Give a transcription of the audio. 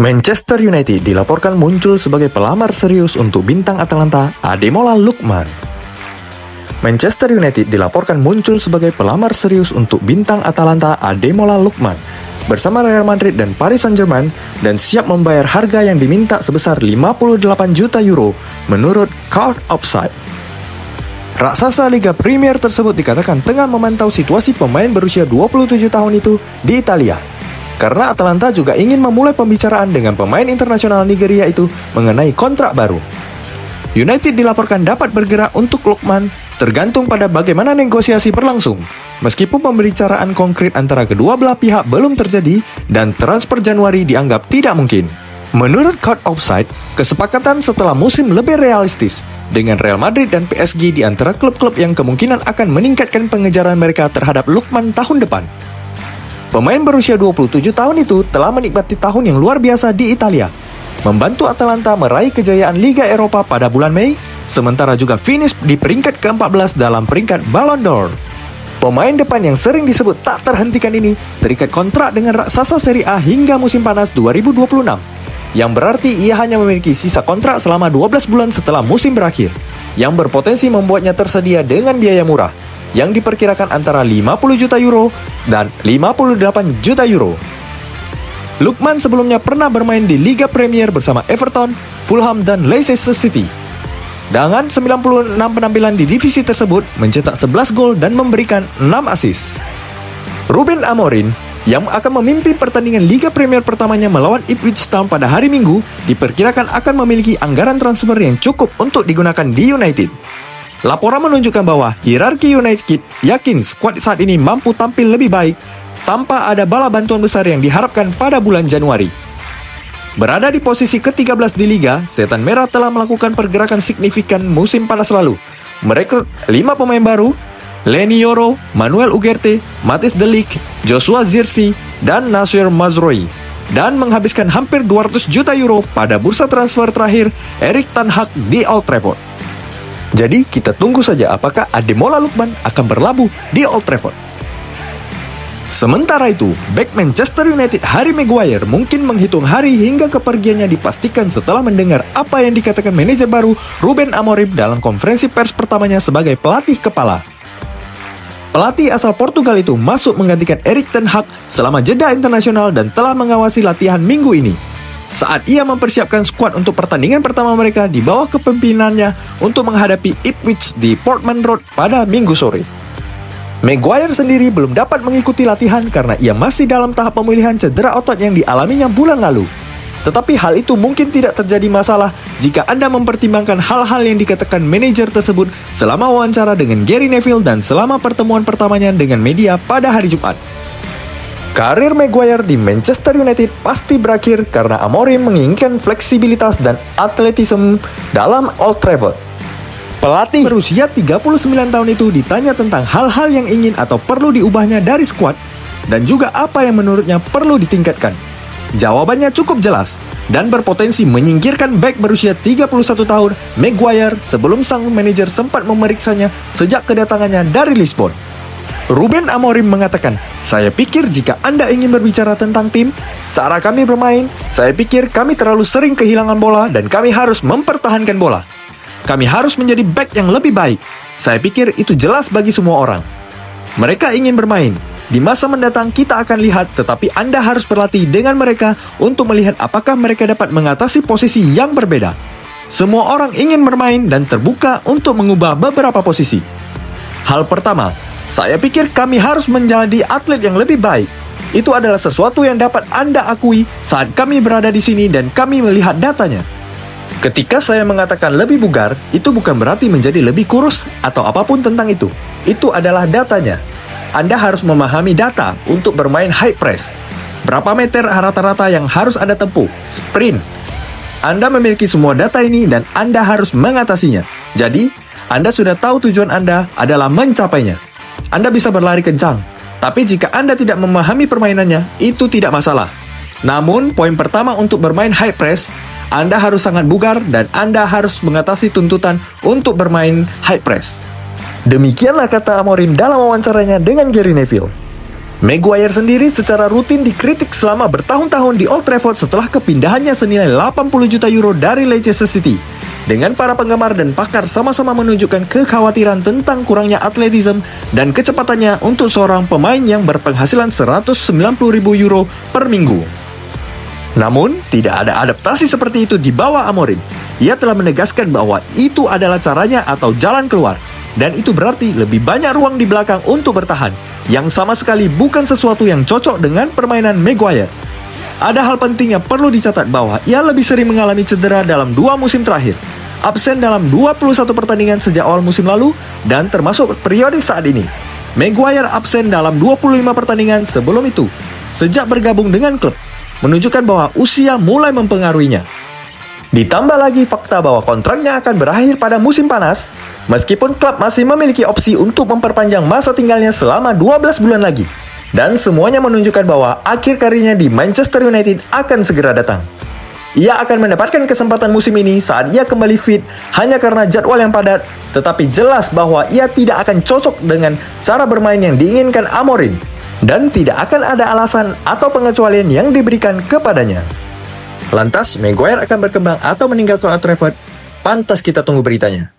Manchester United dilaporkan muncul sebagai pelamar serius untuk bintang Atalanta Ademola Lookman. Manchester United dilaporkan muncul sebagai pelamar serius untuk bintang Atalanta Ademola Lookman bersama Real Madrid dan Paris Saint-Germain dan siap membayar harga yang diminta sebesar 58 juta euro menurut Card Offside. Raksasa Liga Premier tersebut dikatakan tengah memantau situasi pemain berusia 27 tahun itu di Italia. Karena Atalanta juga ingin memulai pembicaraan dengan pemain internasional Nigeria itu mengenai kontrak baru. United dilaporkan dapat bergerak untuk Lookman tergantung pada bagaimana negosiasi berlangsung. Meskipun pembicaraan konkret antara kedua belah pihak belum terjadi dan transfer Januari dianggap tidak mungkin. Menurut Card Offside, kesepakatan setelah musim lebih realistis dengan Real Madrid dan PSG di antara klub-klub yang kemungkinan akan meningkatkan pengejaran mereka terhadap Lookman tahun depan. Pemain berusia 27 tahun itu telah menikmati tahun yang luar biasa di Italia, membantu Atalanta meraih kejayaan Liga Eropa pada bulan Mei, sementara juga finish di peringkat ke-14 dalam peringkat Ballon d'Or. Pemain depan yang sering disebut tak terhentikan ini terikat kontrak dengan raksasa Serie A hingga musim panas 2026, yang berarti ia hanya memiliki sisa kontrak selama 12 bulan setelah musim berakhir, yang berpotensi membuatnya tersedia dengan biaya murah, yang diperkirakan antara 50 juta euro dan 58 juta euro. Lookman sebelumnya pernah bermain di Liga Premier bersama Everton, Fulham, dan Leicester City. Dengan 96 penampilan di divisi tersebut, mencetak 11 gol dan memberikan 6 assist. Ruben Amorim, yang akan memimpin pertandingan Liga Premier pertamanya melawan Ipswich Town pada hari Minggu, diperkirakan akan memiliki anggaran transfer yang cukup untuk digunakan di United. Laporan menunjukkan bahwa hierarki United yakin skuad saat ini mampu tampil lebih baik tanpa ada bala bantuan besar yang diharapkan pada bulan Januari. Berada di posisi ke-13 di Liga, Setan Merah telah melakukan pergerakan signifikan musim panas lalu. Merekrut 5 pemain baru, Leny Yoro, Manuel Ugarte, Matthijs de Ligt, Joshua Zirkzee, dan Nacer Mazraoui, dan menghabiskan hampir 200 juta euro pada bursa transfer terakhir Erik ten Hag di Old Trafford. Jadi kita tunggu saja apakah Ademola Lookman akan berlabuh di Old Trafford. Sementara itu, bek Manchester United Harry Maguire mungkin menghitung hari hingga kepergiannya dipastikan setelah mendengar apa yang dikatakan manajer baru Ruben Amorim dalam konferensi pers pertamanya sebagai pelatih kepala. Pelatih asal Portugal itu masuk menggantikan Erik ten Hag selama jeda internasional dan telah mengawasi latihan minggu ini, saat ia mempersiapkan skuad untuk pertandingan pertama mereka di bawah kepemimpinannya untuk menghadapi Ipswich di Portman Road pada Minggu sore. Maguire sendiri belum dapat mengikuti latihan karena ia masih dalam tahap pemulihan cedera otot yang dialaminya bulan lalu. Tetapi hal itu mungkin tidak terjadi masalah jika Anda mempertimbangkan hal-hal yang dikatakan manajer tersebut selama wawancara dengan Gary Neville dan selama pertemuan pertamanya dengan media pada hari Jumat. Karir Maguire di Manchester United pasti berakhir karena Amorim menginginkan fleksibilitas dan atletisme dalam Old Trafford. Pelatih berusia 39 tahun itu ditanya tentang hal-hal yang ingin atau perlu diubahnya dari skuad dan juga apa yang menurutnya perlu ditingkatkan. Jawabannya cukup jelas dan berpotensi menyingkirkan bek berusia 31 tahun Maguire sebelum sang manajer sempat memeriksanya sejak kedatangannya dari Lisbon. Ruben Amorim mengatakan, "Saya pikir jika Anda ingin berbicara tentang tim, cara kami bermain, saya pikir kami terlalu sering kehilangan bola dan kami harus mempertahankan bola. Kami harus menjadi back yang lebih baik. Saya pikir itu jelas bagi semua orang. Mereka ingin bermain. Di masa mendatang kita akan lihat, tetapi Anda harus berlatih dengan mereka untuk melihat apakah mereka dapat mengatasi posisi yang berbeda. Semua orang ingin bermain dan terbuka untuk mengubah beberapa posisi. Hal pertama, saya pikir kami harus menjadi atlet yang lebih baik. Itu adalah sesuatu yang dapat Anda akui saat kami berada di sini dan kami melihat datanya. Ketika saya mengatakan lebih bugar, itu bukan berarti menjadi lebih kurus atau apapun tentang itu. Itu adalah datanya. Anda harus memahami data untuk bermain high press. Berapa meter rata-rata yang harus Anda tempuh? Sprint. Anda memiliki semua data ini dan Anda harus mengatasinya. Jadi, Anda sudah tahu tujuan Anda adalah mencapainya. Anda bisa berlari kencang, tapi jika Anda tidak memahami permainannya, itu tidak masalah. Namun, poin pertama untuk bermain high press, Anda harus sangat bugar dan Anda harus mengatasi tuntutan untuk bermain high press. Demikianlah kata Amorim dalam wawancaranya dengan Gary Neville. Maguire sendiri secara rutin dikritik selama bertahun-tahun di Old Trafford setelah kepindahannya senilai 80 juta euro dari Leicester City. Dengan para penggemar dan pakar sama-sama menunjukkan kekhawatiran tentang kurangnya atletisme dan kecepatannya untuk seorang pemain yang berpenghasilan 190.000 euro per minggu. Namun, tidak ada adaptasi seperti itu di bawah Amorim. Ia telah menegaskan bahwa itu adalah caranya atau jalan keluar. Dan itu berarti lebih banyak ruang di belakang untuk bertahan, yang sama sekali bukan sesuatu yang cocok dengan permainan Maguire. Ada hal penting yang perlu dicatat bahwa ia lebih sering mengalami cedera dalam 2 musim terakhir, absen dalam 21 pertandingan sejak awal musim lalu, dan termasuk periode saat ini. Maguire absen dalam 25 pertandingan sebelum itu, sejak bergabung dengan klub, menunjukkan bahwa usia mulai mempengaruhinya. Ditambah lagi fakta bahwa kontraknya akan berakhir pada musim panas, meskipun klub masih memiliki opsi untuk memperpanjang masa tinggalnya selama 12 bulan lagi. Dan semuanya menunjukkan bahwa akhir karirnya di Manchester United akan segera datang. Ia akan mendapatkan kesempatan musim ini saat ia kembali fit hanya karena jadwal yang padat, tetapi jelas bahwa ia tidak akan cocok dengan cara bermain yang diinginkan Amorim, dan tidak akan ada alasan atau pengecualian yang diberikan kepadanya. Lantas, Maguire akan berkembang atau meninggalkan Old Trafford? Pantas kita tunggu beritanya.